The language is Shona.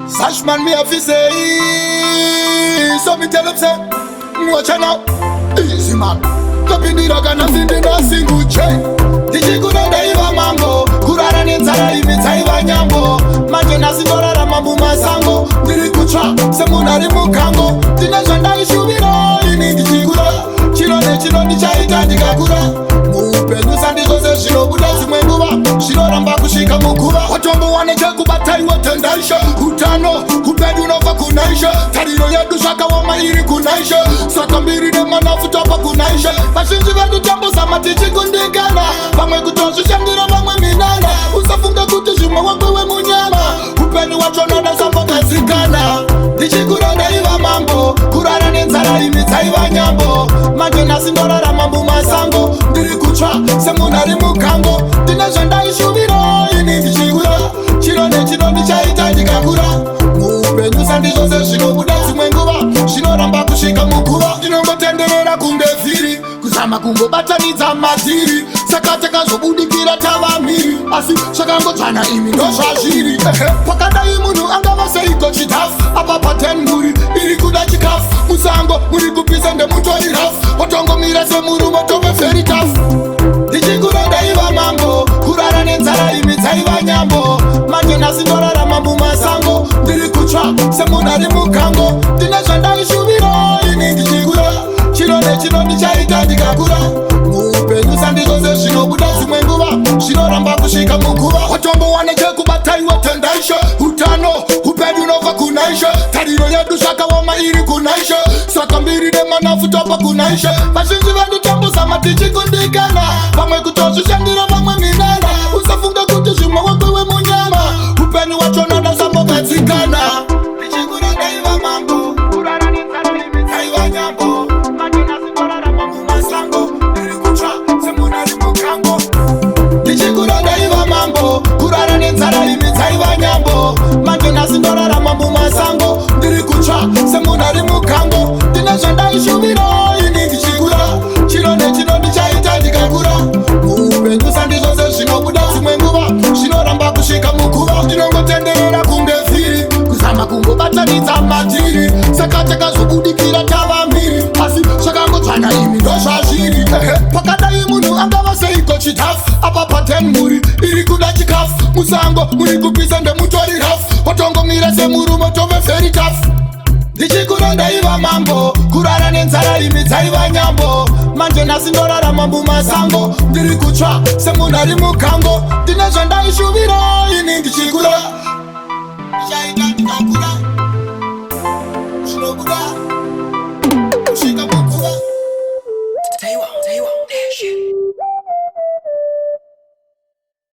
Sashman me have to say, so me tell him say, watch out now, easy man. Top in the rock and nothing in a single chain. Diji kuna daiva mambo, kurara nenzara imita iva nyambo. Majena sindora mambu masango, niri kucha, semuna rimu kango. Tina janda ishubiro, ini diji kura. Chino ni chaita ndikakura. Mupenyu sandi kose shino buda zimwenguba. Shino ramba kushika mukuba. Watombo waneje kubatai watendaisha. Utano, kupedu nova kunaisha. Tariro ya dushaka wa mairi kunaisha. Saka mbiri de manafuta pa kunaisha. Mashinji vedu jambo samatichi kundikana. Pamwe kutoshisha ndira pamwe minana. Usafunga kutishima wakwewe munyama. Upenu wachona na sampo kazikana. Dichikura daiva mambo. Kurara nenzara imita iva nyambo. Majena sindorara mambu masango. Ndiri kucha, semuna rimu kango. Dina janda ishubiro, ini dichikura. Chino ni chaita ndikakura. Mupenyu sandi jose shino buda zimwenguba. Shino ramba kushika mukuba. Dinongo tenderera kundefiri. Kuzama kungo batanidza matiri. Sakateka zobudikira tavamiri. Asi shakango tsvana imi ndozvazviri. Pakadai munhu angava seiko chitafu. Apa patenhuri iri kuda chikafu. Musango muri kupisa ndemutori rafu. Watongomira semurume tove feri tafu. Ndichikura daiva mambo. Kurara nenzara imi dzaiva nyambo. Majena sindorara mambu masango. Ndiri kutsva semuna rimu kango. Ndine zvandaishuviro ini ndichikura. Chino ndichaita ndikakura. Mupenyu sandi kose zvinobuda dzimwe nguva. Zvinoramba kusvika muguva. Watombo waneje kubatai watendaisha. Utano upenyu nova kunaisha. Tariro yedu zvakaoma iri kunaisha. Saka mbiri nemanafuta pa kunaisha. Vazhinji vedu tambusa matichi kundikana. Vamwe kutozvishandira vamwe minana. Usafunga kuti zvimwe wakwewe munyama. Upenyu wachona nasambo kadzikana. Ndichikura daiva mambo. Kurara nenzara imitsaiva nyambo. Ndichikura daiva mambo. Kurara nenzara imitsaiva nyambo. Majena sindorara mambu masango. Ndiri kutsva semuna rimu kango. Ndine zvandaishuviro ini ndichikura. Chino ndichaita ndikakura. Mupenyu sandi zvose zvinobuda dzimwe nguva. Zvinoramba kusvika muguva. Ndinongotenderera kundefiri. Kuzama kungobatanidza matiri. Sakateka zobudikira tavamiri. Asi zvakangodzvana imi ndozvazviri. Pakadai munhu angava seiko chitafu. Apa patenhuri iri kuda chikafu. Musango muri kupisa ndemutori rafu. Watongomira semurume tove feri tafu. Ndichikura daiva mambo. Kurara nenzara imi dzaiva nyambo. Majena sindorara mambu masango. Ndiri kutsva semuna rimu kango. Ndine zvandaishuviro ini ndichikura. Ndichaita ndikakura. Zvinobuda